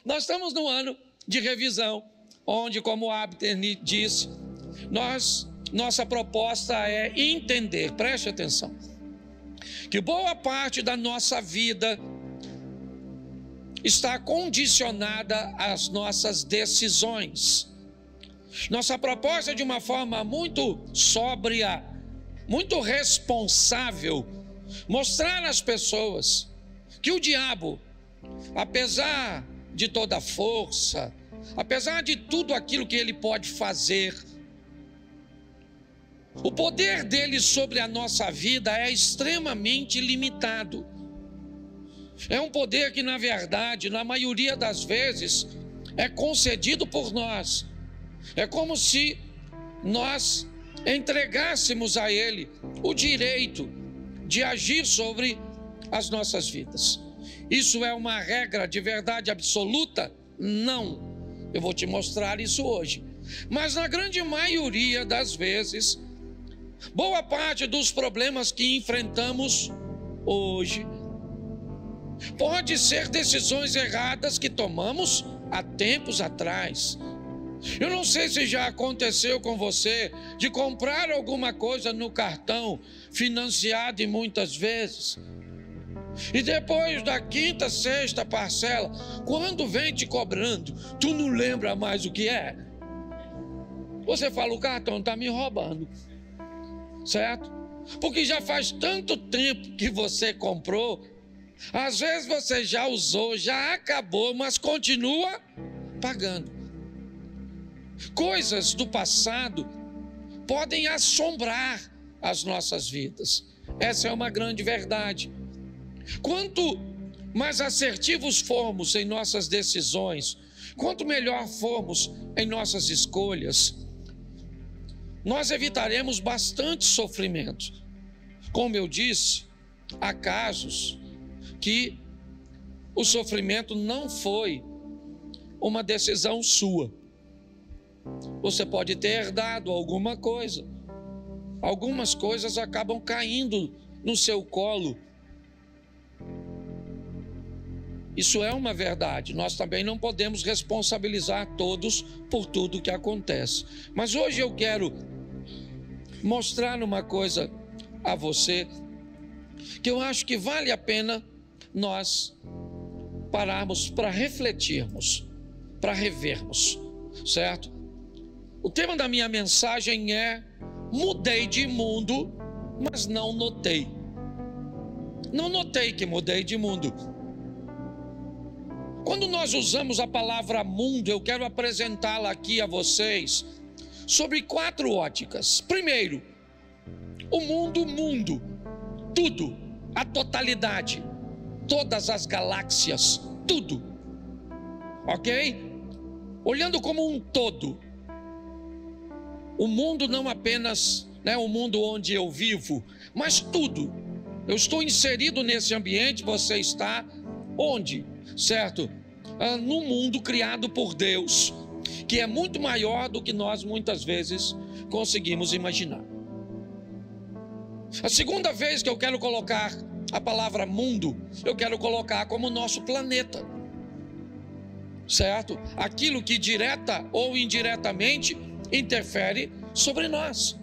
Nós estamos no ano de revisão, onde, como o Abner disse, nossa proposta é entender, preste atenção, que boa parte da nossa vida está condicionada às nossas decisões. Nossa proposta é, de uma forma muito sóbria, muito responsável, mostrar às pessoas que o diabo, apesar de toda a força, apesar de tudo aquilo que ele pode fazer, o poder dele sobre a nossa vida é extremamente limitado. É um poder que, na verdade, na maioria das vezes, é concedido por nós. É como se nós entregássemos a ele o direito de agir sobre as nossas vidas. Isso é uma regra de verdade absoluta? Não. Eu vou te mostrar isso hoje. Mas na grande maioria das vezes, boa parte dos problemas que enfrentamos hoje pode ser decisões erradas que tomamos há tempos atrás. Eu não sei se já aconteceu com você de comprar alguma coisa no cartão, financiado e muitas vezes, e depois da quinta, sexta parcela, quando vem te cobrando, tu não lembra mais o que é. Você fala, o cartão está me roubando, certo? Porque já faz tanto tempo que você comprou, às vezes você já usou, já acabou, mas continua pagando. Coisas do passado podem assombrar as nossas vidas. Essa é uma grande verdade. Quanto mais assertivos formos em nossas decisões, quanto melhor formos em nossas escolhas, nós evitaremos bastante sofrimento. Como eu disse, há casos que o sofrimento não foi uma decisão sua. Você pode ter herdado alguma coisa. Algumas coisas acabam caindo no seu colo. Isso é uma verdade. Nós também não podemos responsabilizar todos por tudo que acontece. Mas hoje eu quero mostrar uma coisa a você que eu acho que vale a pena nós pararmos para refletirmos, para revermos, certo? O tema da minha mensagem é: mudei de mundo, mas não notei. Não notei que mudei de mundo. Quando nós usamos a palavra mundo, eu quero apresentá-la aqui a vocês sobre 4 óticas. Primeiro, o mundo, tudo, a totalidade, todas as galáxias, tudo, ok? Olhando como um todo, o mundo não apenas, o mundo onde eu vivo, mas tudo. Eu estou inserido nesse ambiente, você está onde? Certo? No mundo criado por Deus, que é muito maior do que nós muitas vezes conseguimos imaginar. A segunda vez que eu quero colocar a palavra mundo, eu quero colocar como nosso planeta, certo? Aquilo que direta ou indiretamente interfere sobre nós.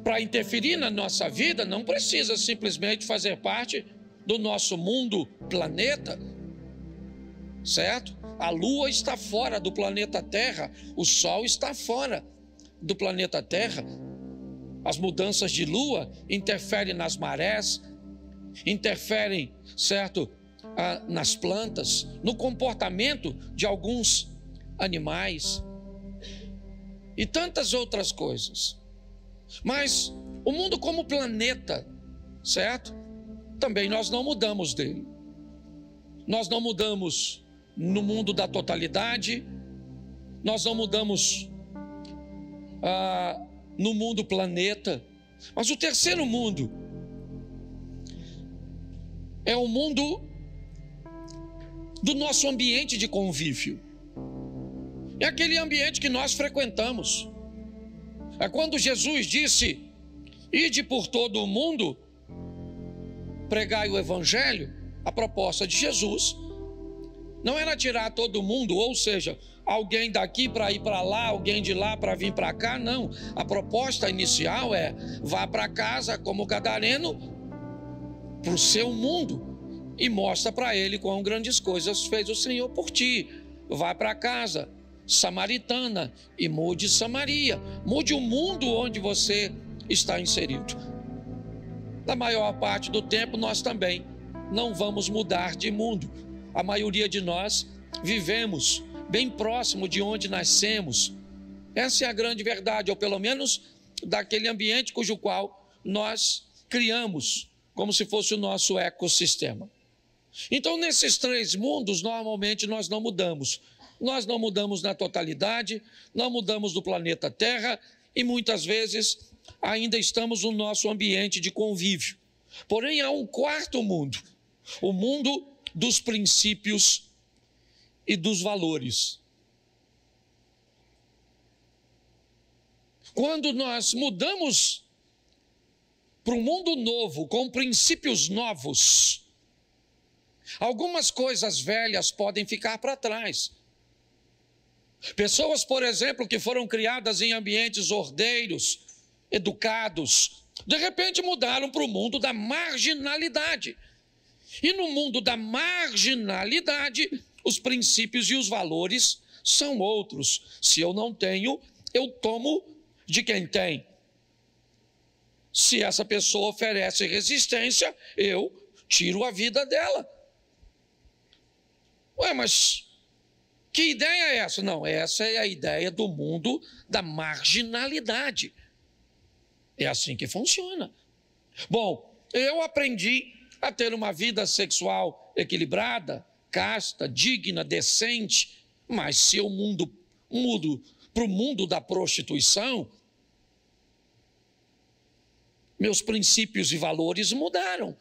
Para interferir na nossa vida, não precisa simplesmente fazer parte do nosso mundo, planeta, certo? A Lua está fora do planeta Terra, o Sol está fora do planeta Terra. As mudanças de Lua interferem nas marés, interferem, certo? Nas plantas, no comportamento de alguns animais e tantas outras coisas. Mas o mundo como planeta, certo? Também nós não mudamos dele. Nós não mudamos no mundo da totalidade, nós não mudamos no mundo planeta. Mas o terceiro mundo é o mundo do nosso ambiente de convívio. É aquele ambiente que nós frequentamos. É quando Jesus disse: ide por todo o mundo, pregai o evangelho. A proposta de Jesus não era tirar todo mundo, ou seja, alguém daqui para ir para lá, alguém de lá para vir para cá, não. A proposta inicial é: vá para casa como gadareno, para o seu mundo, e mostra para ele quão grandes coisas fez o Senhor por ti. Vá para casa samaritana e mude Samaria, mude o mundo onde você está inserido. Na maior parte do tempo nós também não vamos mudar de mundo. A maioria de nós vivemos bem próximo de onde nascemos. Essa é a grande verdade, ou pelo menos daquele ambiente cujo qual nós criamos, como se fosse o nosso ecossistema. Então, nesses três mundos, normalmente nós não mudamos. Nós não mudamos na totalidade, não mudamos do planeta Terra e muitas vezes ainda estamos no nosso ambiente de convívio. Porém, há um quarto mundo, o mundo dos princípios e dos valores. Quando nós mudamos para um mundo novo, com princípios novos, algumas coisas velhas podem ficar para trás. Pessoas, por exemplo, que foram criadas em ambientes ordeiros, educados, de repente mudaram para o mundo da marginalidade. E no mundo da marginalidade, os princípios e os valores são outros. Se eu não tenho, eu tomo de quem tem. Se essa pessoa oferece resistência, eu tiro a vida dela. Ué, mas que ideia é essa? Não, essa é a ideia do mundo da marginalidade. É assim que funciona. Bom, eu aprendi a ter uma vida sexual equilibrada, casta, digna, decente, mas se eu mudo para o mundo da prostituição, meus princípios e valores mudaram.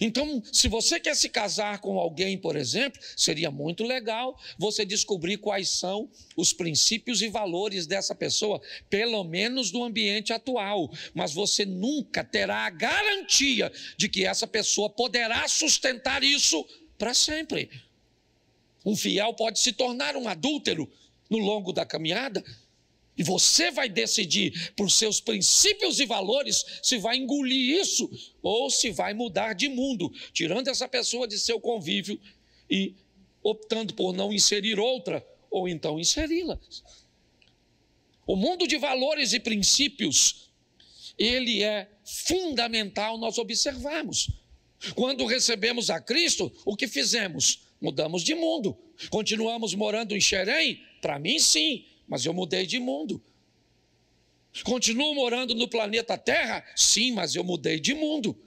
Então, se você quer se casar com alguém, por exemplo, seria muito legal você descobrir quais são os princípios e valores dessa pessoa, pelo menos no ambiente atual. Mas você nunca terá a garantia de que essa pessoa poderá sustentar isso para sempre. Um fiel pode se tornar um adúltero no longo da caminhada. E você vai decidir por seus princípios e valores se vai engolir isso ou se vai mudar de mundo, tirando essa pessoa de seu convívio e optando por não inserir outra ou então inseri-la. O mundo de valores e princípios, ele é fundamental nós observarmos. Quando recebemos a Cristo, o que fizemos? Mudamos de mundo. Continuamos morando em Xerém? Para mim, sim. Mas eu mudei de mundo. Continuo morando no planeta Terra? Sim, mas eu mudei de mundo.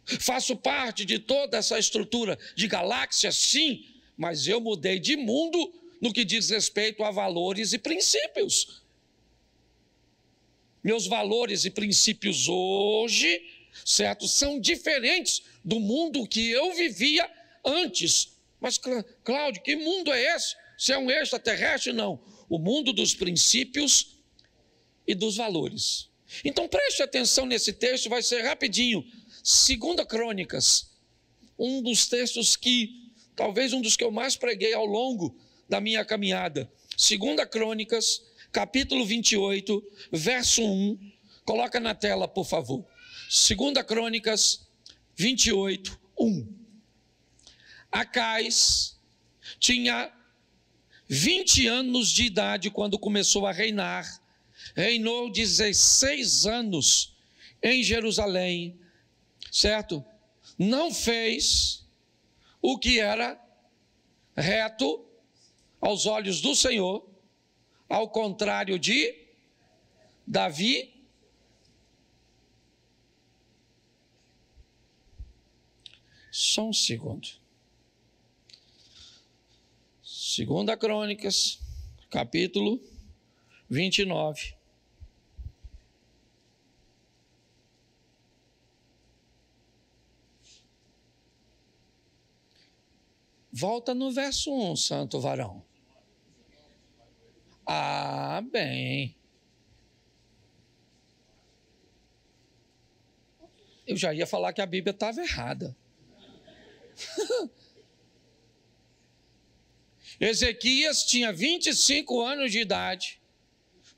Faço parte de toda essa estrutura de galáxias? Sim, mas eu mudei de mundo no que diz respeito a valores e princípios. Meus valores e princípios hoje, certo, são diferentes do mundo que eu vivia antes. Mas, Cláudio, que mundo é esse? Se é um extraterrestre? Não. O mundo dos princípios e dos valores. Então preste atenção nesse texto, vai ser rapidinho. 2 Crônicas, um dos textos que, talvez um dos que eu mais preguei ao longo da minha caminhada. 2 Crônicas, capítulo 28, verso 1. Coloca na tela, por favor. 2 Crônicas 28, 1. Acais tinha 20 anos de idade quando começou a reinar. Reinou 16 anos em Jerusalém, certo? Não fez o que era reto aos olhos do Senhor, ao contrário de Davi. Só um segundo. 2 Crônicas, capítulo 29. Volta no verso 1, santo varão. Ah, bem. Eu já ia falar que a Bíblia estava errada. Ezequias tinha 25 anos de idade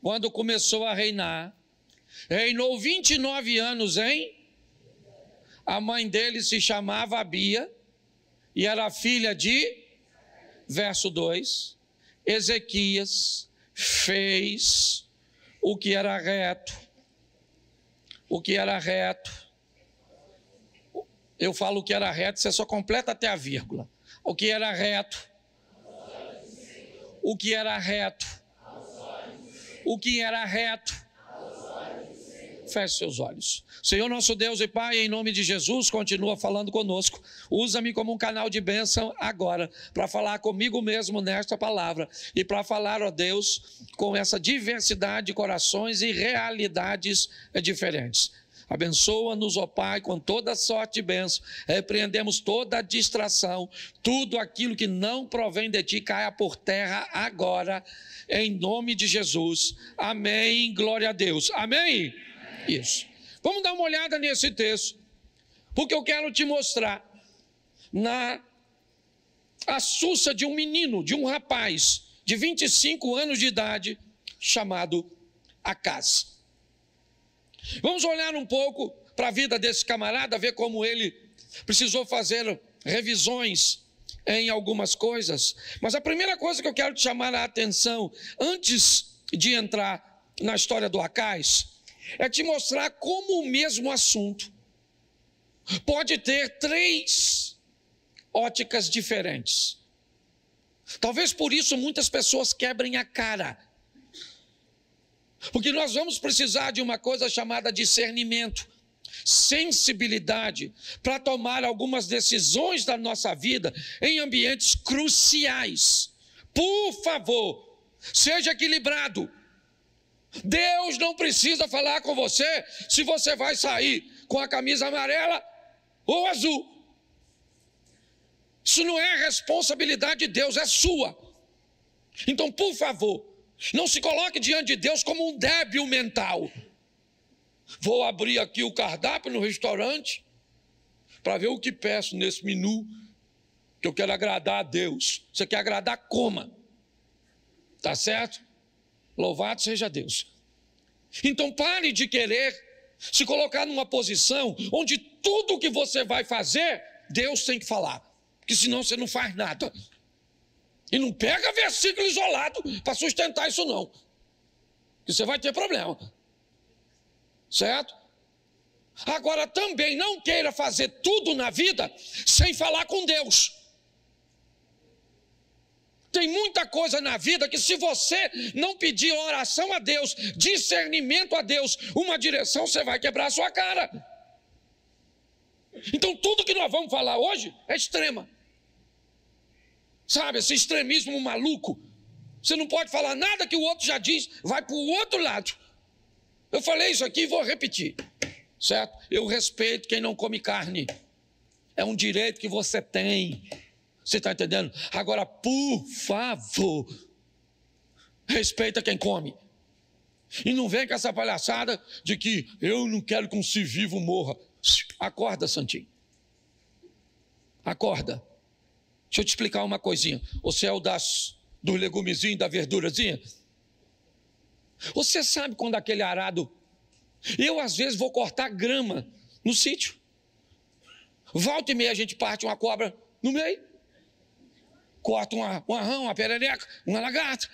quando começou a reinar. Reinou 29 anos A mãe dele se chamava Abia e era filha de, verso 2, Ezequias fez o que era reto. O que era reto. Eu falo o que era reto, você só completa até a vírgula. O que era reto. O que era reto. O que era reto. Feche seus olhos. Senhor nosso Deus e Pai, em nome de Jesus, continua falando conosco. Usa-me como um canal de bênção agora, para falar comigo mesmo nesta palavra. E para falar, ó Deus, com essa diversidade de corações e realidades diferentes. Abençoa-nos, ó Pai, com toda sorte de bênção. Repreendemos toda a distração. Tudo aquilo que não provém de Ti caia por terra agora, em nome de Jesus. Amém. Glória a Deus. Amém. Isso. Vamos dar uma olhada nesse texto, porque eu quero te mostrar na astúcia de um menino, de um rapaz de 25 anos de idade, chamado Acaz. Vamos olhar um pouco para a vida desse camarada, ver como ele precisou fazer revisões em algumas coisas. Mas a primeira coisa que eu quero te chamar a atenção, antes de entrar na história do Acaz, é te mostrar como o mesmo assunto pode ter 3 óticas diferentes. Talvez por isso muitas pessoas quebrem a cara. Porque nós vamos precisar de uma coisa chamada discernimento, sensibilidade, para tomar algumas decisões da nossa vida em ambientes cruciais. Por favor, seja equilibrado. Deus não precisa falar com você se você vai sair com a camisa amarela ou azul. Isso não é responsabilidade de Deus, é sua. Então, por favor, não se coloque diante de Deus como um débil mental. Vou abrir aqui o cardápio no restaurante para ver o que peço nesse menu, que eu quero agradar a Deus. Você quer agradar, coma. Tá certo? Louvado seja Deus. Então pare de querer se colocar numa posição onde tudo que você vai fazer, Deus tem que falar. Porque senão você não faz nada. E não pega versículo isolado para sustentar isso não. Porque você vai ter problema. Certo? Agora também não queira fazer tudo na vida sem falar com Deus. Tem muita coisa na vida que se você não pedir oração a Deus, discernimento a Deus, uma direção, você vai quebrar a sua cara. Então tudo que nós vamos falar hoje é extrema. Sabe, esse extremismo maluco. Você não pode falar nada que o outro já diz, vai para o outro lado. Eu falei isso aqui e vou repetir. Certo? Eu respeito quem não come carne. É um direito que você tem. Você está entendendo? Agora, por favor, respeita quem come. E não vem com essa palhaçada de que eu não quero que um ser vivo morra. Acorda, Santinho. Acorda. Deixa eu te explicar uma coisinha. Você é o dos legumezinhos, da verdurazinha? Você sabe quando aquele arado... Eu, às vezes, vou cortar grama no sítio. Volta e meia a gente parte uma cobra no meio. Corta uma rã, uma perereca, uma lagarta.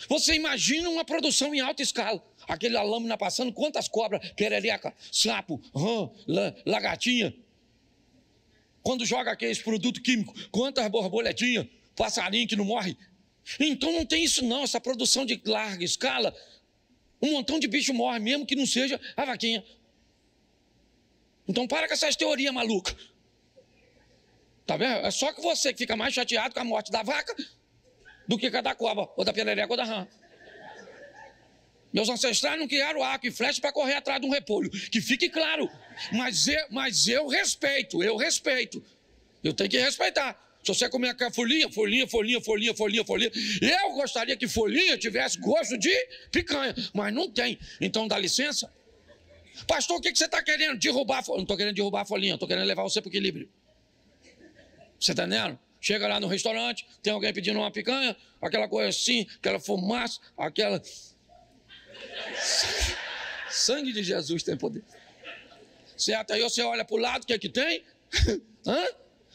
Você imagina uma produção em alta escala. Aquela lâmina passando, quantas cobras, perereca, sapo, rã, lagartinha. Quando joga aqueles produtos químicos, quantas borboletinhas, passarinho que não morre. Então não tem isso não, essa produção de larga escala. Um montão de bicho morre, mesmo que não seja a vaquinha. Então para com essas teorias malucas. Tá vendo? É só que você que fica mais chateado com a morte da vaca do que com a da cobra, ou da perereca, ou da rã. Meus ancestrais não criaram arco e flecha para correr atrás de um repolho. Que fique claro. Mas eu respeito. Eu tenho que respeitar. Se você comer aquela folhinha, eu gostaria que folhinha tivesse gosto de picanha, mas não tem. Então dá licença. Pastor, o que você está querendo? Derrubar a folhinha? Não estou querendo derrubar a folhinha, estou querendo levar você para o equilíbrio. Você está entendendo? Chega lá no restaurante, tem alguém pedindo uma picanha, aquela coisa assim, aquela fumaça, aquela... Sangue de Jesus tem poder. Certo? Aí você olha para o lado, o que é que tem?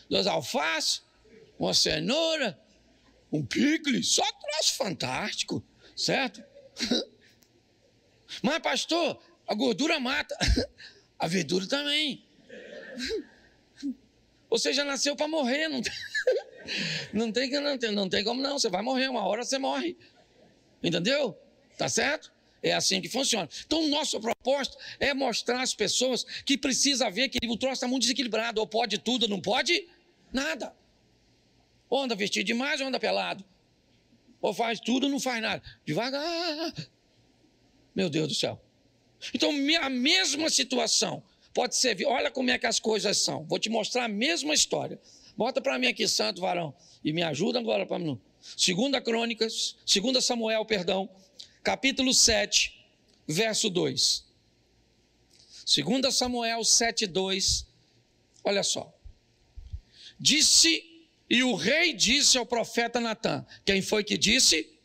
Duas alfaces, uma cenoura, um picles, só troço fantástico, certo? Mas, pastor, a gordura mata, a verdura também. Você já nasceu para morrer, não tem como não, você vai morrer, uma hora você morre. Entendeu? Tá certo? É assim que funciona. Então, nossa proposta é mostrar às pessoas que precisa ver que o troço está muito desequilibrado, ou pode tudo, ou não pode nada. Ou anda vestido demais, ou anda pelado. Ou faz tudo, ou não faz nada. Devagar. Meu Deus do céu. Então, a mesma situação pode ser... Olha como é que as coisas são. Vou te mostrar a mesma história. Bota para mim aqui, santo varão, e me ajuda agora para mim. 2 Samuel, capítulo 7, verso 2. 2 Samuel 7, 2. Olha só. E o rei disse ao profeta Natã. Quem foi que disse?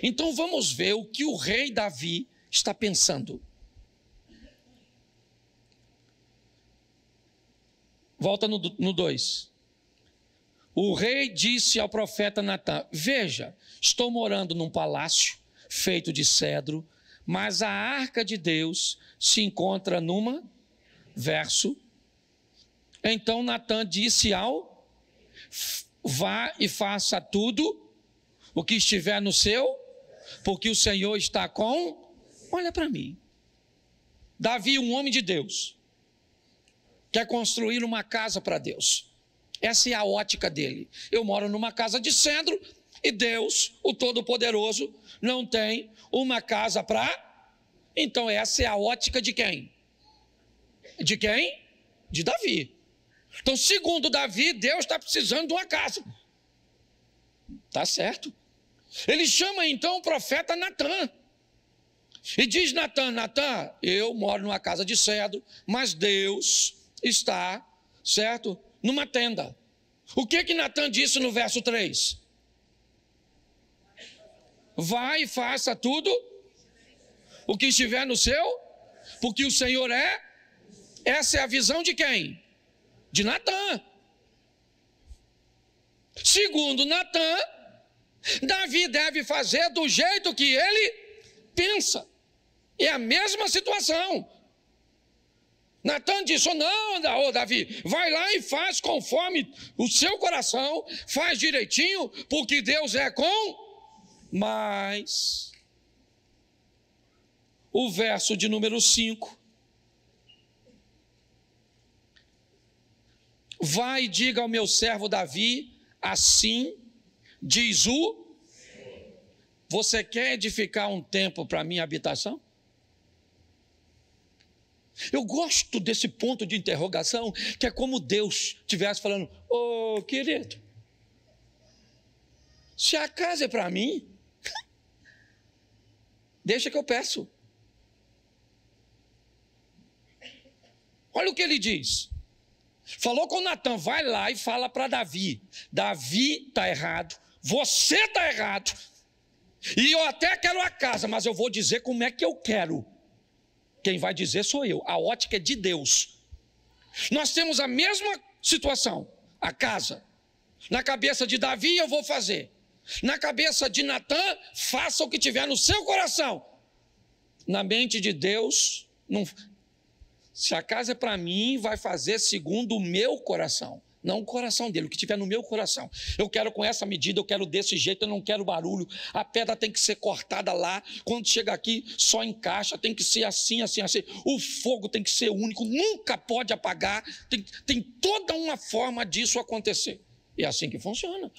Então vamos ver o que o rei Davi está pensando. Volta no 2. O rei disse ao profeta Natã: veja, estou morando num palácio feito de cedro, mas a arca de Deus se encontra numa... Verso. Então Natã disse ao... vá e faça tudo o que estiver no seu, porque o Senhor está com... Olha para mim. Davi, um homem de Deus, quer construir uma casa para Deus. Essa é a ótica dele. Eu moro numa casa de cedro e Deus, o Todo-Poderoso, não tem uma casa para... Então essa é a ótica de quem? De quem? De Davi. Então, segundo Davi, Deus está precisando de uma casa. Tá certo. Ele chama então o profeta Natã. E diz Natã: Natã, eu moro numa casa de cedro, mas Deus está, certo, numa tenda. O que Natã disse no verso 3? Vai e faça tudo o que estiver no seu, porque o Senhor é... Essa é a visão de quem? De Natã. Segundo Natã, Davi deve fazer do jeito que ele pensa. É a mesma situação. Natã disse: não, Davi, vai lá e faz conforme o seu coração, faz direitinho, porque Deus é com... Mas o verso de número 5. Vai e diga ao meu servo Davi, assim diz o... Você quer edificar um templo para a minha habitação? Eu gosto desse ponto de interrogação, que é como Deus estivesse falando: ô querido, se a casa é para mim, deixa que eu peço. Olha o que ele diz. Falou com Natã: vai lá e fala para Davi. Davi está errado, você está errado, e eu até quero a casa, mas eu vou dizer como é que eu quero. Quem vai dizer sou eu, a ótica é de Deus. Nós temos a mesma situação, a casa. Na cabeça de Davi eu vou fazer, na cabeça de Natã, faça o que tiver no seu coração. Na mente de Deus, não... Se a casa é para mim, vai fazer segundo o meu coração, não o coração dele, o que tiver no meu coração. Eu quero com essa medida, eu quero desse jeito, eu não quero barulho. A pedra tem que ser cortada lá, quando chega aqui só encaixa, tem que ser assim, assim, assim. O fogo tem que ser único, nunca pode apagar, tem toda uma forma disso acontecer. E é assim que funciona.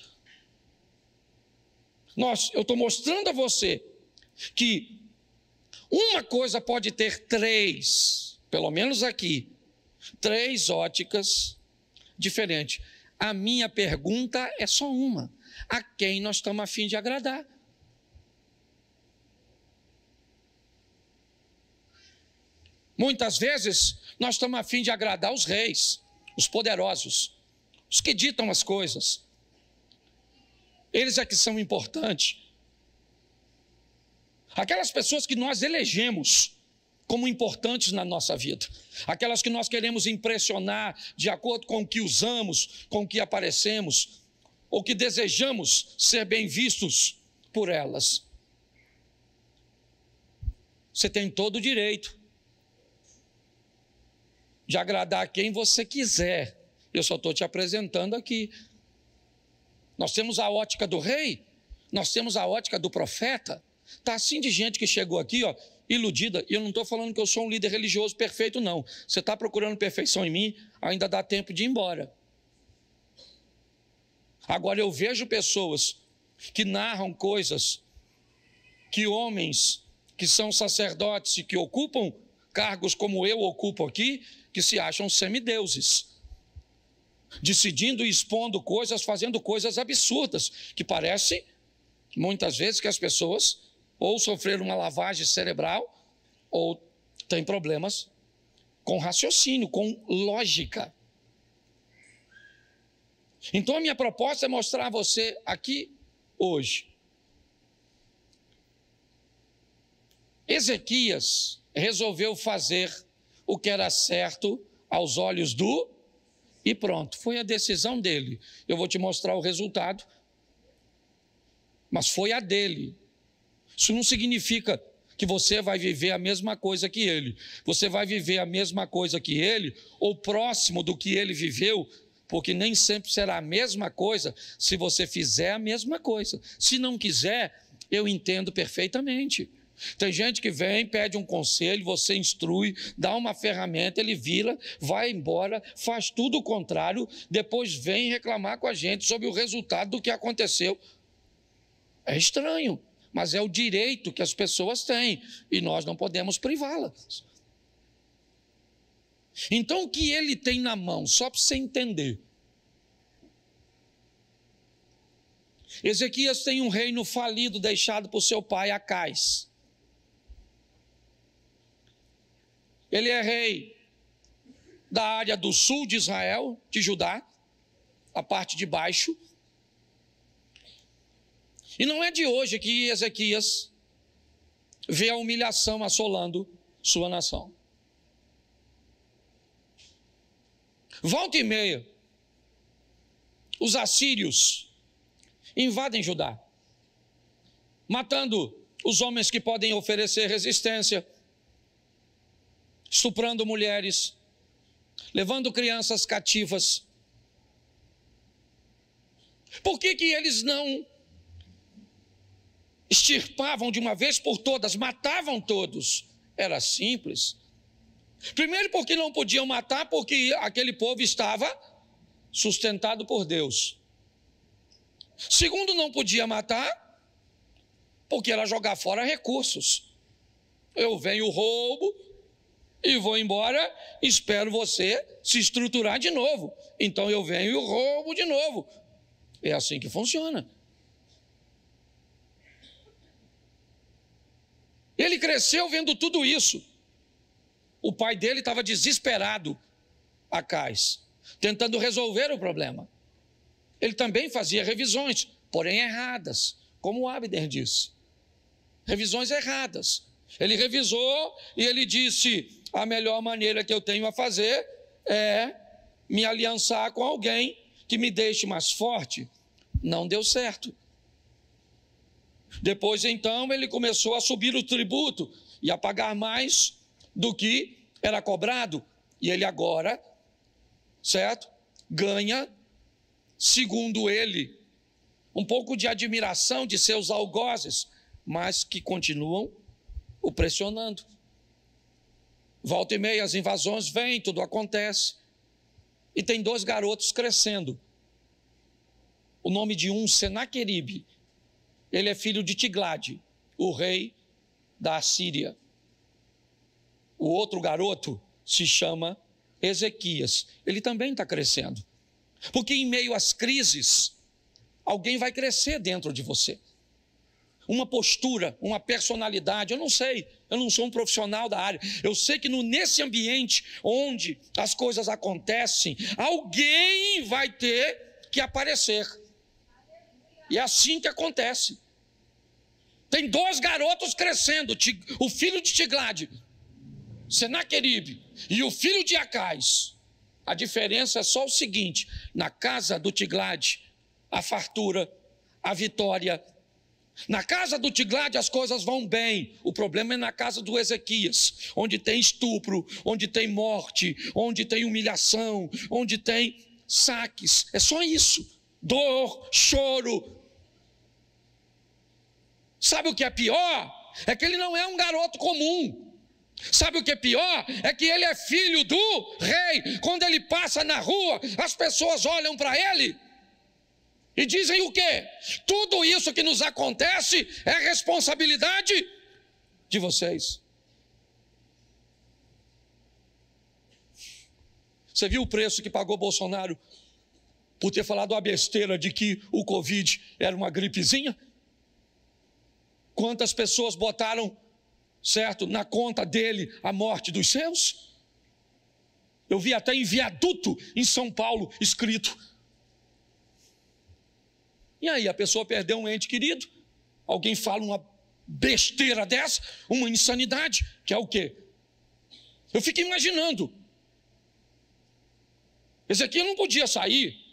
Eu estou mostrando a você que uma coisa pode ter três, pelo menos aqui, três óticas diferentes. A minha pergunta é só uma: a quem nós estamos a fim de agradar? Muitas vezes nós estamos a fim de agradar os reis, os poderosos, os que ditam as coisas. Eles é que são importantes. Aquelas pessoas que nós elegemos como importantes na nossa vida. Aquelas que nós queremos impressionar de acordo com o que usamos, com o que aparecemos, ou que desejamos ser bem vistos por elas. Você tem todo o direito de agradar quem você quiser. Eu só estou te apresentando aqui. Nós temos a ótica do rei, nós temos a ótica do profeta. Está assim de gente que chegou aqui, ó, iludida. E eu não estou falando que eu sou um líder religioso perfeito, não. Você está procurando perfeição em mim, ainda dá tempo de ir embora. Agora eu vejo pessoas que narram coisas que homens que são sacerdotes e que ocupam cargos como eu ocupo aqui, que se acham semideuses, decidindo e expondo coisas, fazendo coisas absurdas, que parece, muitas vezes, que as pessoas ou sofreram uma lavagem cerebral, ou têm problemas com raciocínio, com lógica. Então a minha proposta é mostrar a você aqui, hoje, Ezequias resolveu fazer o que era certo aos olhos do... E pronto, foi a decisão dele. Eu vou te mostrar o resultado, mas foi a dele. Isso não significa que você vai viver a mesma coisa que ele. Você vai viver a mesma coisa que ele, ou próximo do que ele viveu, porque nem sempre será a mesma coisa se você fizer a mesma coisa. Se não quiser, eu entendo perfeitamente. Tem gente que vem, pede um conselho, você instrui, dá uma ferramenta, ele vira, vai embora, faz tudo o contrário, depois vem reclamar com a gente sobre o resultado do que aconteceu. É estranho, mas é o direito que as pessoas têm e nós não podemos privá-las. Então o que ele tem na mão, só para você entender. Ezequias tem um reino falido deixado por seu pai Acais. Ele é rei da área do sul de Israel, de Judá, a parte de baixo. E não é de hoje que Ezequias vê a humilhação assolando sua nação. Volta e meia, os assírios invadem Judá, matando os homens que podem oferecer resistência, estuprando mulheres, levando crianças cativas. Por que eles não extirpavam de uma vez por todas, matavam todos? Era simples. Primeiro, porque não podiam matar, porque aquele povo estava sustentado por Deus. Segundo, não podia matar, porque era jogar fora recursos. Eu venho, roubo e vou embora, espero você se estruturar de novo. Então eu venho e roubo de novo. É assim que funciona. Ele cresceu vendo tudo isso. O pai dele estava desesperado, Acais, tentando resolver o problema. Ele também fazia revisões, porém erradas, como o Abner disse. Revisões erradas. Ele revisou e ele disse: a melhor maneira que eu tenho a fazer é me aliançar com alguém que me deixe mais forte. Não deu certo. Depois, então, ele começou a subir o tributo e a pagar mais do que era cobrado. E ele agora, certo, ganha, segundo ele, um pouco de admiração de seus algozes, mas que continuam o pressionando. Volta e meia, as invasões vêm, tudo acontece. E tem 2 garotos crescendo. O nome de um, Senaqueribe. Ele é filho de Tiglade, o rei da Assíria. O outro garoto se chama Ezequias. Ele também está crescendo. Porque em meio às crises, alguém vai crescer dentro de você. uma postura, uma personalidade, eu não sei, eu não sou um profissional da área. Eu sei que nesse ambiente onde as coisas acontecem, alguém vai ter que aparecer. E é assim que acontece. Tem 2 garotos crescendo, o filho de Tiglade, Senaqueribe, e o filho de Acais. A diferença é só o seguinte: na casa do Tiglade, a fartura, a vitória. Na casa do Tiglade as coisas vão bem. O problema é na casa do Ezequias, onde tem estupro, onde tem morte, onde tem humilhação, onde tem saques. É só isso. Dor, choro. Sabe o que é pior? É que ele não é um garoto comum. Sabe o que é pior? É que ele é filho do rei. Quando ele passa na rua, as pessoas olham para ele e dizem o quê? Tudo isso que nos acontece é responsabilidade de vocês. Você viu o preço que pagou Bolsonaro por ter falado a besteira de que o Covid era uma gripezinha? Quantas pessoas botaram, certo, na conta dele a morte dos seus? Eu vi até em viaduto em São Paulo escrito. E aí a pessoa perdeu um ente querido, alguém fala uma besteira dessa, uma insanidade, que é o quê? Eu fico imaginando. Ezequiel não podia sair.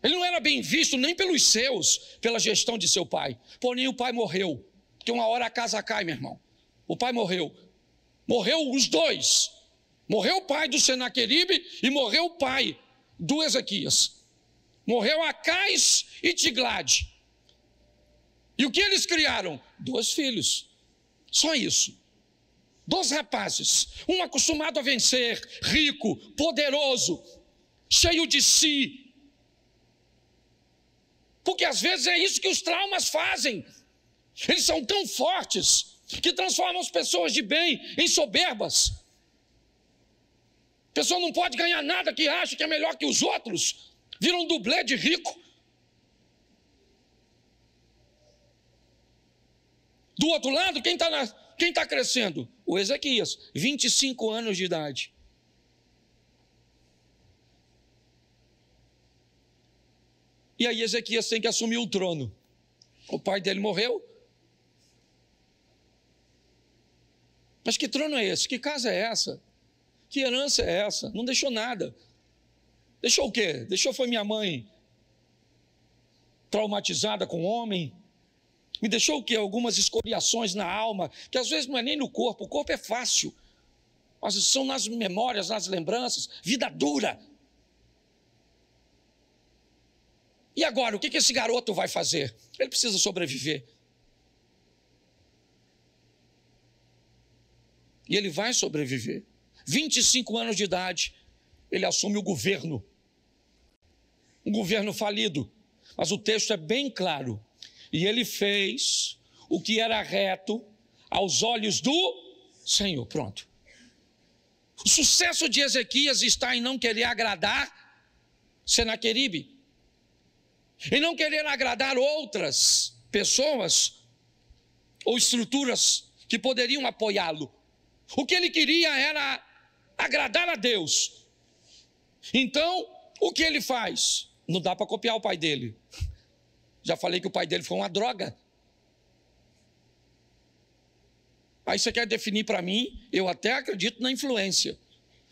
Ele não era bem visto nem pelos seus, pela gestão de seu pai. Porém o pai morreu, porque uma hora a casa cai, meu irmão. O pai morreu. Morreu os 2. Morreu o pai do Senaqueribe e morreu o pai do Ezequias. Morreu Acais e Tiglade. E o que eles criaram? 2 filhos. Só isso. 2 rapazes. Um acostumado a vencer, rico, poderoso, cheio de si. Porque às vezes é isso que os traumas fazem. Eles são tão fortes que transformam as pessoas de bem em soberbas. A pessoa não pode ganhar nada que acha que é melhor que os outros. Vira um dublê de rico. Do outro lado, quem está crescendo? O Ezequias, 25 anos de idade. E aí Ezequias tem que assumir o trono. O pai dele morreu. Mas que trono é esse? Que casa é essa? Que herança é essa? Não deixou nada. Deixou o quê? Deixou foi minha mãe traumatizada com o homem. Me deixou o quê? Algumas escoriações na alma, que às vezes não é nem no corpo. O corpo é fácil, mas são nas memórias, nas lembranças. Vida dura. E agora, o que esse garoto vai fazer? Ele precisa sobreviver. E ele vai sobreviver. 25 anos de idade, ele assume o governo. Um governo falido. Mas o texto é bem claro. E ele fez o que era reto aos olhos do Senhor. Pronto. O sucesso de Ezequias está em não querer agradar Senaqueribe. Em não querer agradar outras pessoas ou estruturas que poderiam apoiá-lo. O que ele queria era agradar a Deus. Então, o que ele faz? Não dá para copiar o pai dele. Já falei que o pai dele foi uma droga. Aí você quer definir para mim, eu até acredito na influência,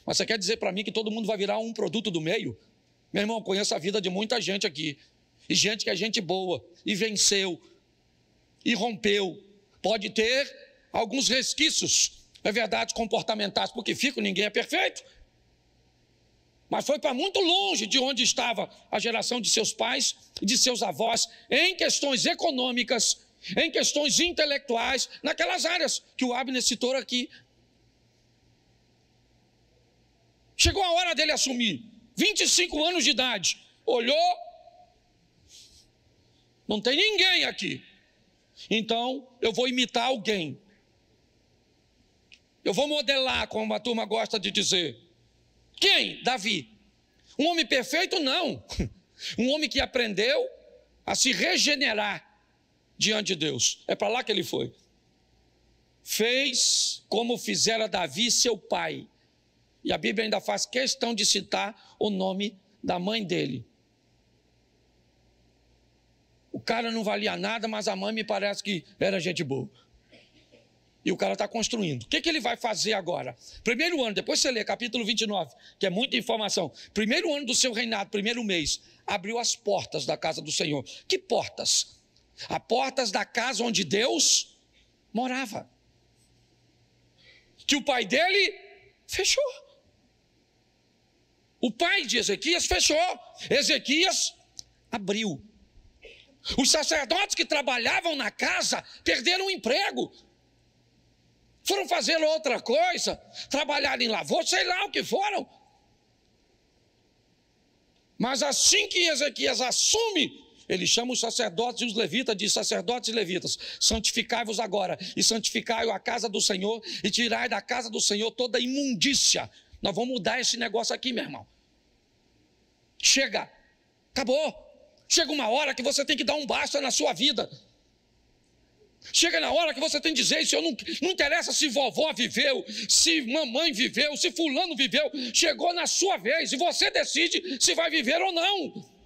mas você quer dizer para mim que todo mundo vai virar um produto do meio? Meu irmão, conheço a vida de muita gente aqui, e gente que é gente boa, e venceu, e rompeu. Pode ter alguns resquícios, é verdade, comportamentais, porque ninguém é perfeito. Mas foi para muito longe de onde estava a geração de seus pais e de seus avós, em questões econômicas, em questões intelectuais, naquelas áreas que o Abner citou aqui. Chegou a hora dele assumir, 25 anos de idade, olhou, não tem ninguém aqui, então eu vou imitar alguém, eu vou modelar, como a turma gosta de dizer. Quem? Davi. Um homem perfeito? Não. Um homem que aprendeu a se regenerar. diante de Deus. É para lá que ele foi. Fez como fizera Davi, seu pai. E a Bíblia ainda faz questão de citar o nome da mãe dele. O cara não valia nada, mas a mãe me parece que era gente boa. E o cara está construindo. O que ele vai fazer agora? Primeiro ano, depois você lê capítulo 29, que é muita informação. Primeiro ano do seu reinado, primeiro mês, abriu as portas da casa do Senhor. Que portas? As portas da casa onde Deus morava. Que o pai dele fechou. O pai de Ezequias fechou. Ezequias abriu. Os sacerdotes que trabalhavam na casa perderam o emprego. Foram fazer outra coisa, trabalhar em lavoura, sei lá o que foram. Mas assim que Ezequias assume, ele chama os sacerdotes e os levitas, diz: sacerdotes e levitas, santificai-vos agora, e santificai a casa do Senhor, e tirai da casa do Senhor toda imundícia. Nós vamos mudar esse negócio aqui, meu irmão. Chega, acabou. Chega uma hora que você tem que dar um basta na sua vida. Chega na hora que você tem que dizer: isso não interessa se vovó viveu, se mamãe viveu, se fulano viveu, chegou na sua vez e você decide se vai viver ou não.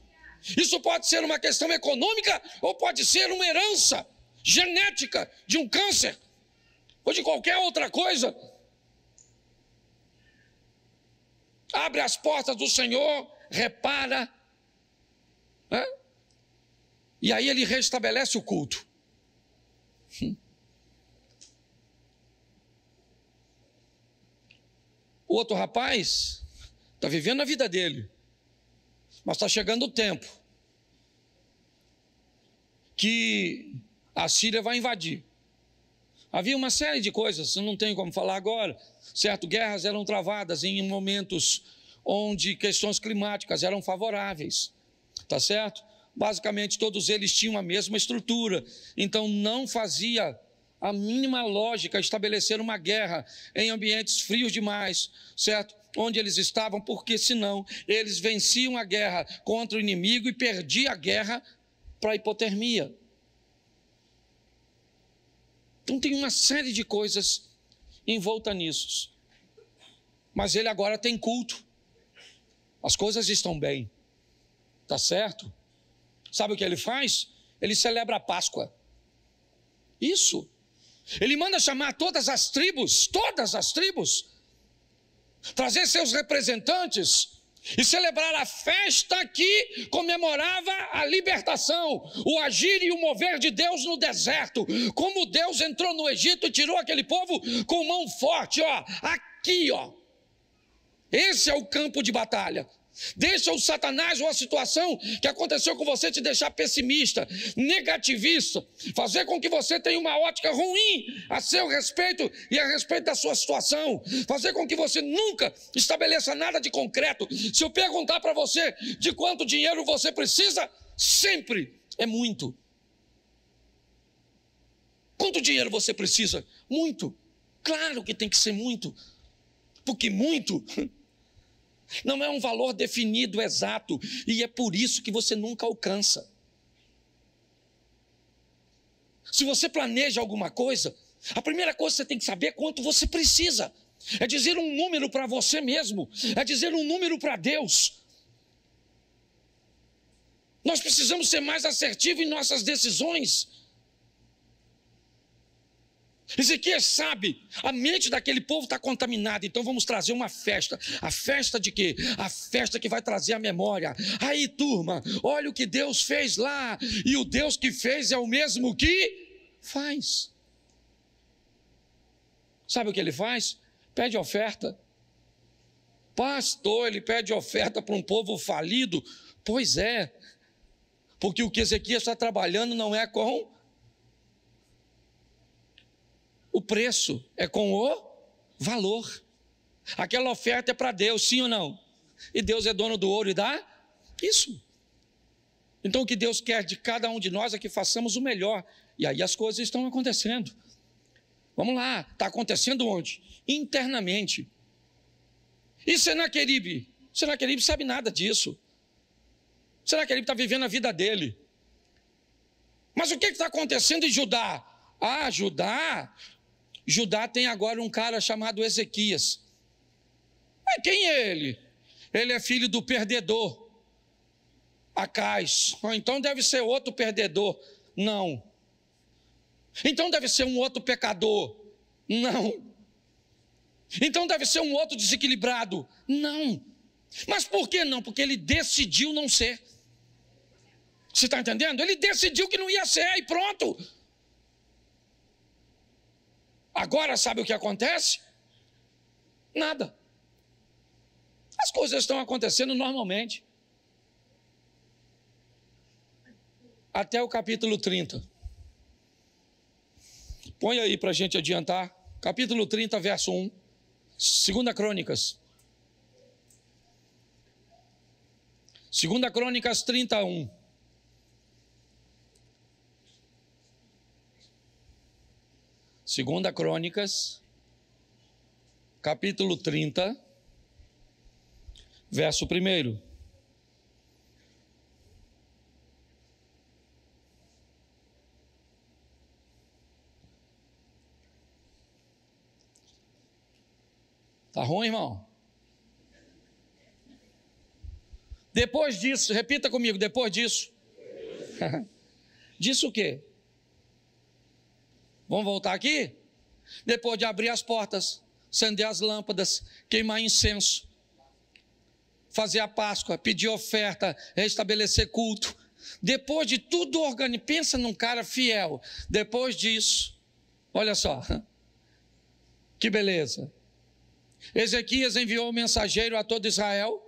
Isso pode ser uma questão econômica ou pode ser uma herança genética de um câncer ou de qualquer outra coisa. Abre as portas do Senhor, repara, né? E aí ele restabelece o culto. O outro rapaz está vivendo a vida dele, mas está chegando o tempo que a Síria vai invadir. Havia uma série de coisas, eu não tenho como falar agora, certo? Guerras eram travadas em momentos onde questões climáticas eram favoráveis, tá certo? Basicamente todos eles tinham a mesma estrutura, então não fazia a mínima lógica estabelecer uma guerra em ambientes frios demais, certo? Onde eles estavam, porque senão eles venciam a guerra contra o inimigo e perdiam a guerra para a hipotermia. Então tem uma série de coisas envolta nisso. Mas ele agora tem culto. As coisas estão bem. Tá certo? Sabe o que ele faz? Ele celebra a Páscoa. Isso. Ele manda chamar todas as tribos, trazer seus representantes e celebrar a festa que comemorava a libertação, o agir e o mover de Deus no deserto. Como Deus entrou no Egito e tirou aquele povo com mão forte, ó, aqui, ó. Esse é o campo de batalha. Deixa o Satanás ou a situação que aconteceu com você te deixar pessimista, negativista, fazer com que você tenha uma ótica ruim a seu respeito e a respeito da sua situação, fazer com que você nunca estabeleça nada de concreto. Se eu perguntar para você de quanto dinheiro você precisa, sempre é muito. Quanto dinheiro você precisa? Muito. Claro que tem que ser muito, porque muito não é um valor definido exato, e é por isso que você nunca alcança. Se você planeja alguma coisa, a primeira coisa que você tem que saber é quanto você precisa. É dizer um número para você mesmo, é dizer um número para Deus. Nós precisamos ser mais assertivos em nossas decisões. Ezequias sabe, a mente daquele povo está contaminada, então vamos trazer uma festa. A festa de quê? A festa que vai trazer a memória. Aí, turma, olha o que Deus fez lá, e o Deus que fez é o mesmo que faz. Sabe o que ele faz? Pede oferta. Pastor, ele pede oferta para um povo falido? Pois é, porque o que Ezequias está trabalhando não é com o preço, é com o valor. Aquela oferta é para Deus, sim ou não? E Deus é dono do ouro e dá isso. Então o que Deus quer de cada um de nós é que façamos o melhor. E aí as coisas estão acontecendo. Vamos lá, está acontecendo onde? Internamente. E Senaqueribe? Senaqueribe sabe nada disso. Senaqueribe está vivendo a vida dele. Mas o que está acontecendo em Judá? Judá tem agora um cara chamado Ezequias. Mas quem é ele? Ele é filho do perdedor, Acais. Então deve ser outro perdedor. Não. Então deve ser um outro pecador. Não. Então deve ser um outro desequilibrado. Não. Mas por que não? Porque ele decidiu não ser. Você está entendendo? Ele decidiu que não ia ser e pronto. Agora sabe o que acontece? Nada. As coisas estão acontecendo normalmente. Até o capítulo 30. Põe aí para a gente adiantar. Capítulo 30, verso 1. 2 Crônicas. 2 Crônicas 31. Segunda Crônicas, capítulo 30, verso 1. Tá ruim, irmão? Depois disso, repita comigo, depois disso. Disso o quê? Vamos voltar aqui? Depois de abrir as portas, acender as lâmpadas, queimar incenso, fazer a Páscoa, pedir oferta, restabelecer culto. Depois de tudo organizado, pensa num cara fiel. Depois disso, olha só, que beleza. Ezequias enviou um mensageiro a todo Israel,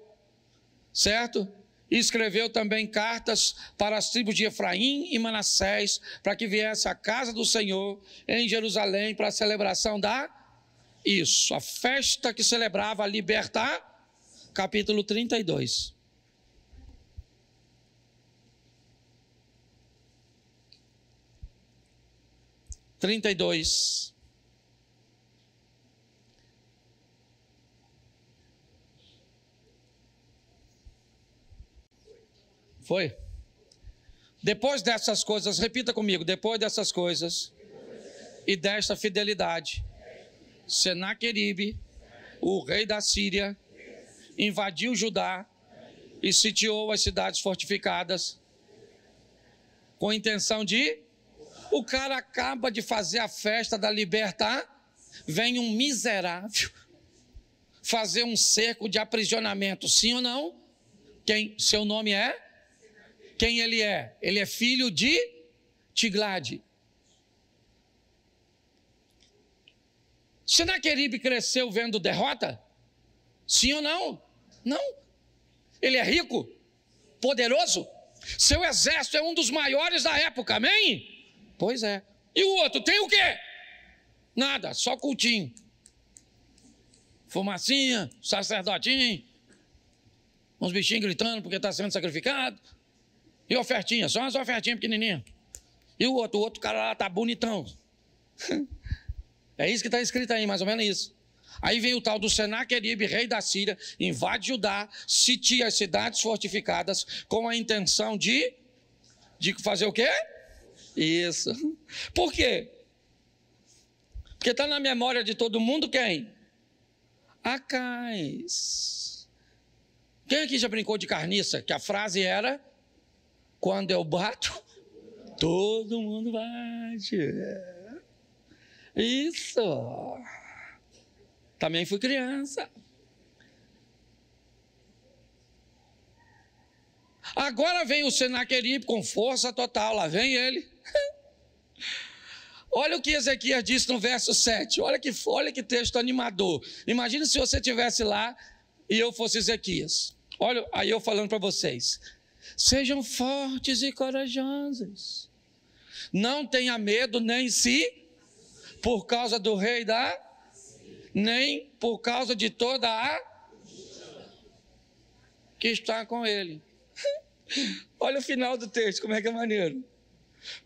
certo? E escreveu também cartas para as tribos de Efraim e Manassés, para que viesse à casa do Senhor em Jerusalém para a celebração a festa que celebrava a libertar, capítulo 32. Foi? Depois dessas coisas, repita comigo, depois dessas coisas e desta fidelidade, Senaqueribe, o rei da Síria, invadiu Judá e sitiou as cidades fortificadas com a intenção de... O cara acaba de fazer a festa da libertar, vem um miserável fazer um cerco de aprisionamento, sim ou não? Seu nome é? Quem ele é? Ele é filho de Tiglade. Senaqueribe cresceu vendo derrota? Sim ou não? Não. Ele é rico, poderoso. Seu exército é um dos maiores da época, amém? Pois é. E o outro tem o quê? Nada, só cultinho. Fumacinha, sacerdotinho, uns bichinhos gritando porque está sendo sacrificado. E ofertinha, só umas ofertinhas pequenininhas. E o outro cara lá está bonitão. É isso que está escrito aí, mais ou menos isso. Aí vem o tal do Senaqueribe, rei da Síria, invade Judá, sitia as cidades fortificadas com a intenção de fazer o quê? Isso. Por quê? Porque está na memória de todo mundo quem? Acais. Quem aqui já brincou de carniça? Que a frase era: quando eu bato, todo mundo bate. Isso. Também fui criança. Agora vem o Senaqueribe com força total, lá vem ele. Olha o que Ezequias disse no verso 7, olha que texto animador. Imagina se você estivesse lá e eu fosse Ezequias. Olha, aí eu falando para vocês: sejam fortes e corajosos, não tenha medo nem por causa do rei nem por causa de toda a que está com ele. Olha o final do texto, como é que é maneiro.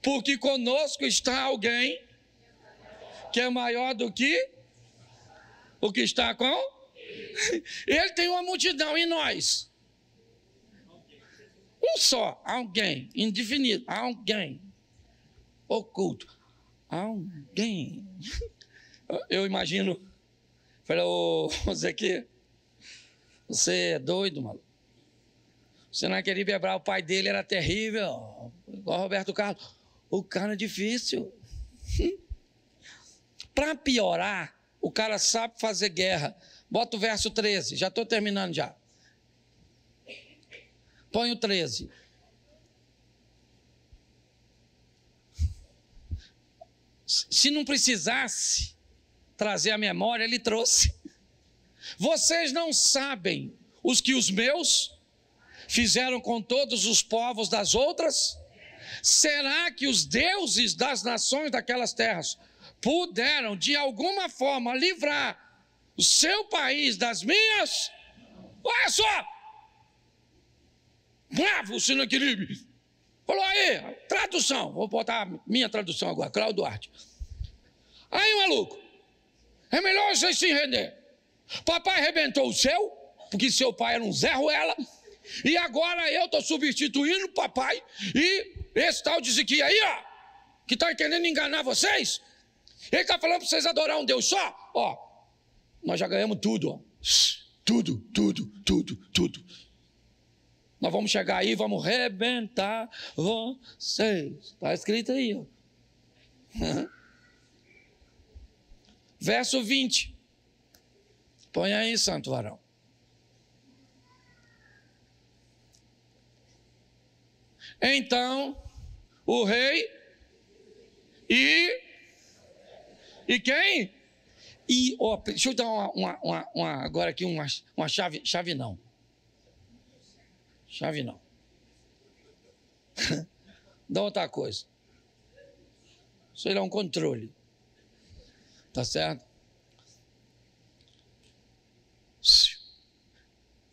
Porque conosco está alguém que é maior do que o que está com ele. Tem uma multidão, e nós? Um só, alguém, indefinido, alguém. oculto. Alguém. Eu imagino, falei, ô Zequias, você é doido, maluco. Você não queria quebrar, o pai dele era terrível, igual Roberto Carlos. O cara é difícil. Para piorar, o cara sabe fazer guerra. Bota o verso 13, já estou terminando já. Põe o 13. Se não precisasse trazer a memória, ele trouxe. Vocês não sabem os que os meus fizeram com todos os povos das outras? Será que os deuses das nações daquelas terras puderam de alguma forma livrar o seu país das minhas? Olha só! Bravo, Sinaqueribe! Falou aí, tradução, vou botar minha tradução agora, Cláudio Duarte. Aí, maluco, é melhor vocês se render. Papai arrebentou o seu, porque seu pai era um Zé Ruela, e agora eu estou substituindo o papai, e esse tal de Ezequias aí, ó, que está querendo enganar vocês, ele está falando para vocês adorar um Deus só, ó, nós já ganhamos tudo, ó, tudo. Nós vamos chegar aí, vamos arrebentar vocês. Está escrito aí, ó. Verso 20. Põe aí, santo varão. Então, o rei e quem? Deixa eu dar agora aqui uma chave não. Chave não. Dá outra coisa. Isso aí é um controle. Tá certo?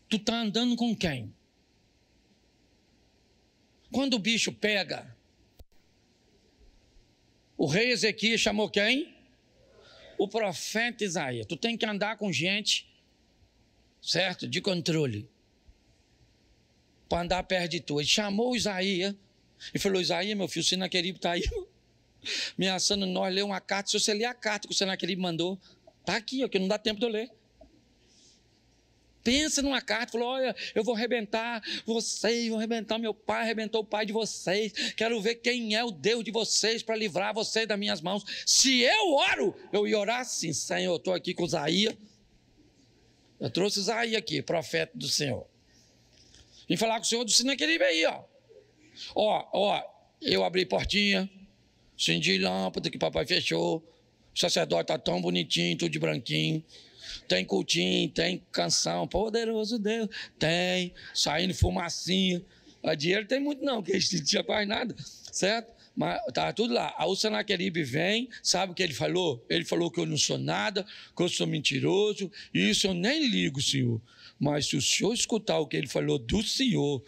Tu tá andando com quem? Quando o bicho pega, o rei Ezequias chamou quem? O profeta Isaías. Tu tem que andar com gente, certo? De controle. Para andar perto de tu. Ele chamou Isaías e falou: Isaías, meu filho, o Sinaqueribe está aí ameaçando nós ler uma carta. Se você ler a carta que o Sinaqueribe mandou, está aqui, ó, que não dá tempo de eu ler. Pensa numa carta, falou: olha, eu vou arrebentar vocês, vou arrebentar meu pai, arrebentou o pai de vocês, quero ver quem é o Deus de vocês para livrar vocês das minhas mãos. Se eu oro, eu ia orar assim: Senhor, eu estou aqui com Isaías, eu trouxe Isaías aqui, profeta do Senhor. Vim falar com o senhor do Sinaqueribe aí, ó. Ó, eu abri portinha, acendi lâmpada que papai fechou, o sacerdote tá tão bonitinho, tudo de branquinho, tem cultinho, tem canção, poderoso Deus, tem, saindo fumacinha, dinheiro tem muito não, que a gente não tinha quase nada, certo? Mas tá tudo lá. Aí o Sinaqueribe vem, sabe o que ele falou? Ele falou que eu não sou nada, que eu sou mentiroso, e isso eu nem ligo, senhor. Mas se o senhor escutar o que ele falou do senhor,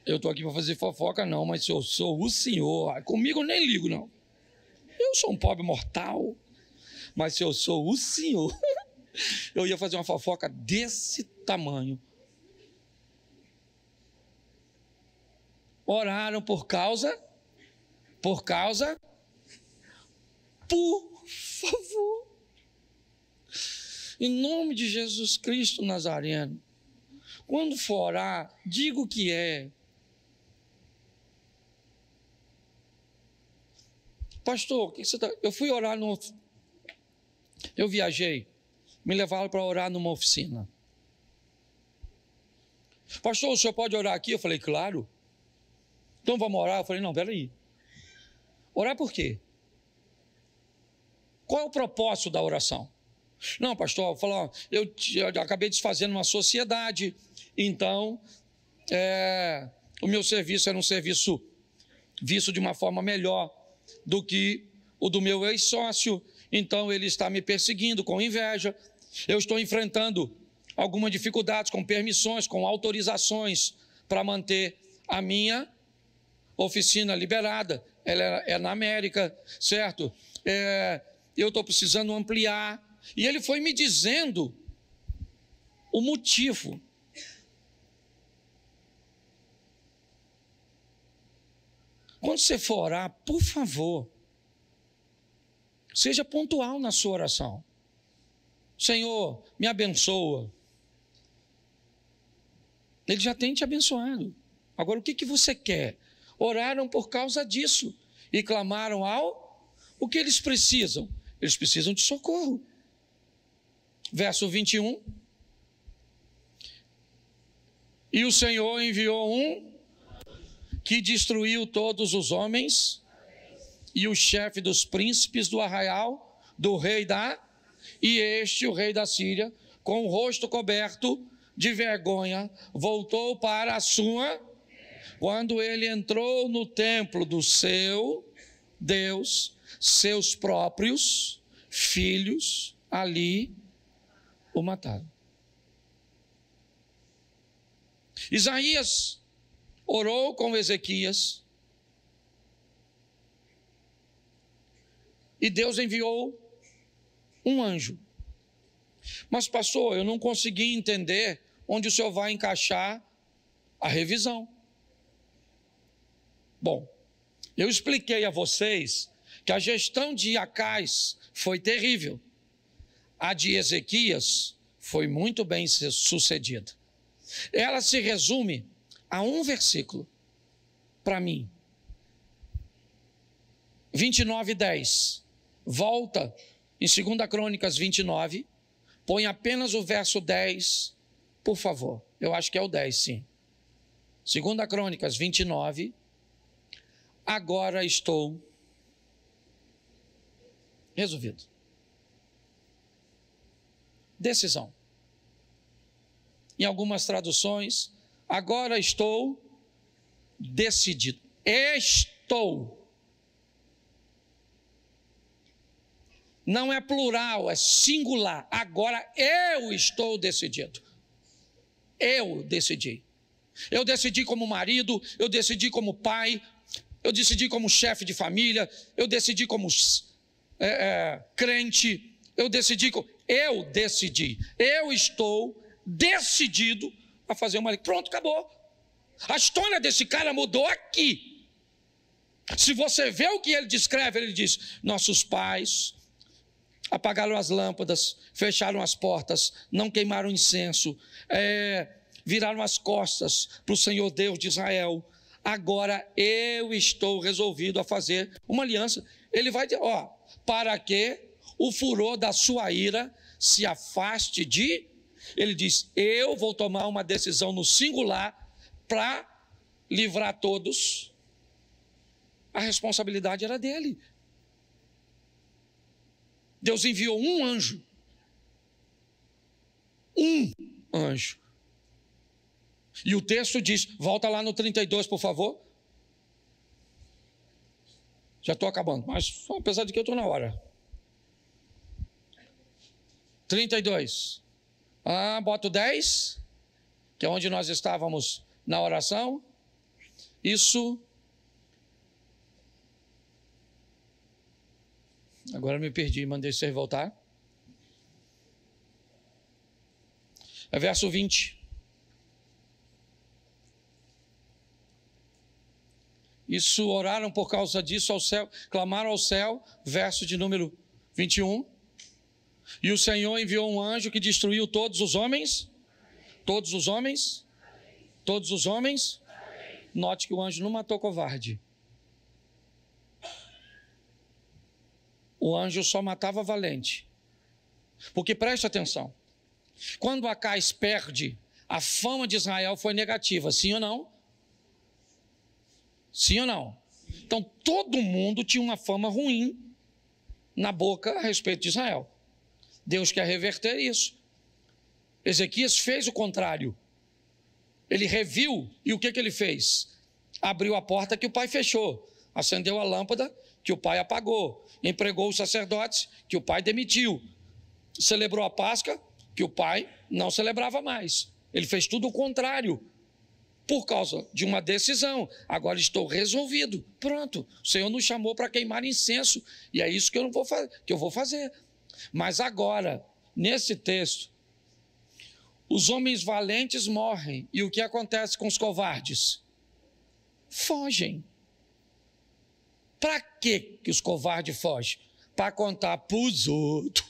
eu estou aqui para fazer fofoca não, mas se eu sou o senhor, comigo eu nem ligo não. Eu sou um pobre mortal, mas se eu sou o senhor, eu ia fazer uma fofoca desse tamanho. Oraram por favor, em nome de Jesus Cristo Nazareno, quando for orar, diga o que é. Pastor, o que você tá... Eu fui orar eu viajei, me levaram para orar numa oficina. Pastor, o senhor pode orar aqui? Eu falei, claro. Então vamos orar? Eu falei, não, peraí. Orar por quê? Qual é o propósito da oração? Não, pastor, eu acabei desfazendo uma sociedade, então o meu serviço era um serviço visto de uma forma melhor do que o do meu ex-sócio, então ele está me perseguindo com inveja, eu estou enfrentando algumas dificuldades com permissões, com autorizações para manter a minha oficina liberada, ela é na América, certo? Eu estou precisando ampliar. E ele foi me dizendo o motivo. Quando quando você for orar, por favor, seja pontual na sua oração. Senhor, me abençoa. Ele já tem te abençoado. Agora, o que você quer? Oraram por causa disso e clamaram o que eles precisam? Eles precisam de socorro. Verso 21. E o Senhor enviou um que destruiu todos os homens e o chefe dos príncipes do arraial do rei o rei da Síria, com o rosto coberto de vergonha, voltou para a sua. Quando ele entrou no templo do seu Deus, seus próprios filhos ali o mataram. Isaías orou com Ezequias e Deus enviou um anjo. Mas, pastor, eu não consegui entender onde o senhor vai encaixar a revisão. Bom, eu expliquei a vocês que a gestão de Acais foi terrível. A de Ezequias foi muito bem sucedida. Ela se resume a um versículo, para mim. 29:10. Volta em 2 Crônicas 29, põe apenas o verso 10, por favor. Eu acho que é o 10, sim. 2 Crônicas 29. Agora estou resolvido. Decisão. Em algumas traduções, agora estou decidido. Estou. Não é plural, é singular. Agora eu estou decidido. Eu decidi. Eu decidi como marido, eu decidi como pai, eu decidi como chefe de família, eu decidi como crente, eu decidi. Eu estou decidido a fazer uma. Pronto, acabou. A história desse cara mudou aqui. Se você vê o que ele descreve, ele diz: nossos pais apagaram as lâmpadas, fecharam as portas, não queimaram incenso, viraram as costas para o Senhor Deus de Israel. Agora eu estou resolvido a fazer uma aliança. Ele vai dizer, para que o furor da sua ira se afaste de... Ele diz, eu vou tomar uma decisão no singular para livrar todos. A responsabilidade era dele. Deus enviou um anjo. Um anjo. E o texto diz, volta lá no 32, por favor. Já estou acabando, mas apesar de que eu estou na hora. 32. Bota o 10, que é onde nós estávamos na oração. Isso. Agora me perdi, mandei você voltar. É verso 20. Isso, oraram por causa disso ao céu, clamaram ao céu, verso de número 21. E o Senhor enviou um anjo que destruiu todos os homens. Todos os homens. Todos os homens. Note que o anjo não matou covarde. O anjo só matava valente. Porque preste atenção. Quando Acais perde, a fama de Israel foi negativa, sim ou não? Sim ou não? Então todo mundo tinha uma fama ruim na boca a respeito de Israel. Deus quer reverter isso. Ezequias fez o contrário. Ele reviu, e o que ele fez? Abriu a porta que o pai fechou, acendeu a lâmpada que o pai apagou, empregou os sacerdotes que o pai demitiu, celebrou a Páscoa que o pai não celebrava mais. Ele fez tudo o contrário, por causa de uma decisão. Agora estou resolvido, pronto, o Senhor nos chamou para queimar incenso, e é isso que eu vou fazer. Mas agora, nesse texto, os homens valentes morrem, e o que acontece com os covardes? Fogem. Para que os covardes fogem? Para contar para os outros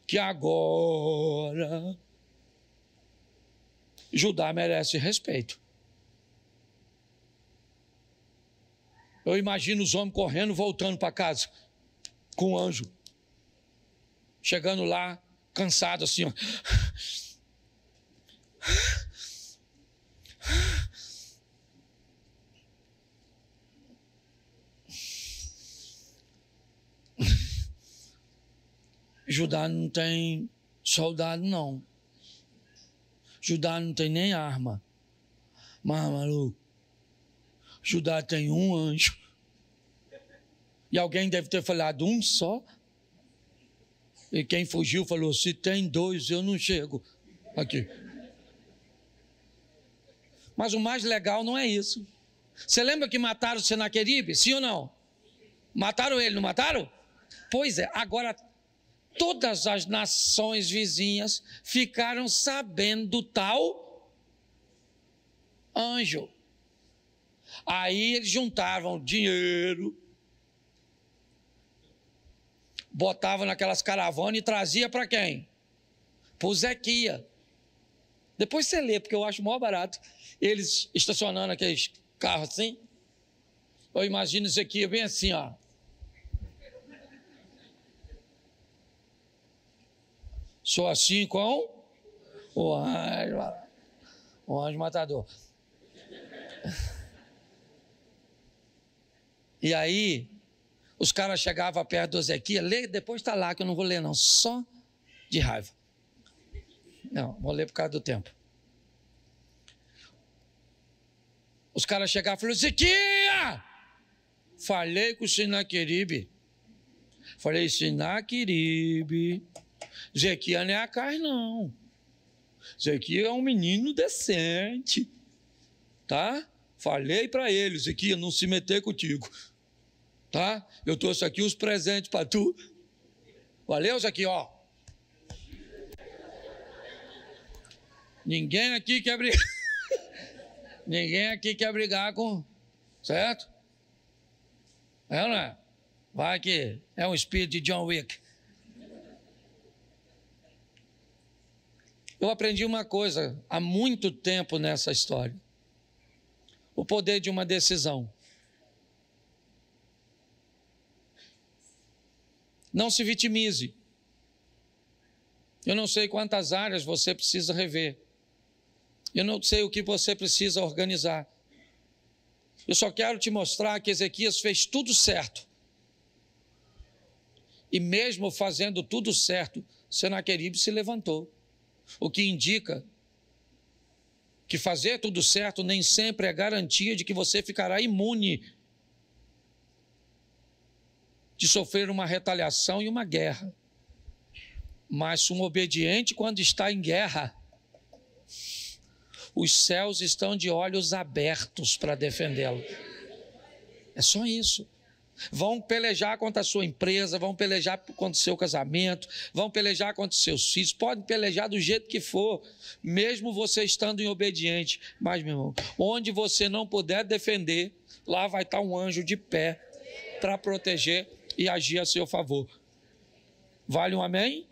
que agora Judá merece respeito. Eu imagino os homens correndo, voltando para casa, com o anjo. Chegando lá, cansado assim, ó. Judá não tem soldado, não. Judá não tem nem arma. Mas, maluco, Judá tem um anjo. E alguém deve ter falado um só. E quem fugiu falou, se tem dois, eu não chego aqui. Mas o mais legal não é isso. Você lembra que mataram Senaqueribe? Sim ou não? Mataram ele, não mataram? Pois é, agora todas as nações vizinhas ficaram sabendo do tal anjo. Aí eles juntavam dinheiro, botavam naquelas caravanas e trazia para quem? Para o Zequia. Depois você lê, porque eu acho maior barato. Eles estacionando aqueles carros assim. Eu imagino Zequia bem assim, ó. Sou assim com o anjo matador. E aí, os caras chegavam perto do Ezequias, lê, depois está lá, que eu não vou ler não, só de raiva. Não, vou ler por causa do tempo. Os caras chegavam e falaram, Ezequias! Falei com o Senaqueribe. Falei, Senaqueribe, Ezequias não é a carne, não. Ezequias é um menino decente, tá? Falei para ele, Ezequias, não se meter contigo, tá? Eu trouxe aqui os presentes para tu. Valeu, Ezequias, ó. Ninguém aqui quer brigar. Ninguém aqui quer brigar com... Certo? É ou não é? Vai que é um espírito de John Wick. Eu aprendi uma coisa há muito tempo nessa história. O poder de uma decisão. Não se vitimize. Eu não sei quantas áreas você precisa rever. Eu não sei o que você precisa organizar. Eu só quero te mostrar que Ezequias fez tudo certo. E mesmo fazendo tudo certo, Senaqueribe se levantou. O que indica que fazer tudo certo nem sempre é garantia de que você ficará imune de sofrer uma retaliação e uma guerra. Mas um obediente, quando está em guerra, os céus estão de olhos abertos para defendê-lo. É só isso. Vão pelejar contra a sua empresa, vão pelejar contra o seu casamento, vão pelejar contra os seus filhos, podem pelejar do jeito que for, mesmo você estando em obediente. Mas, meu irmão, onde você não puder defender, lá vai estar um anjo de pé para proteger e agir a seu favor. Vale um amém?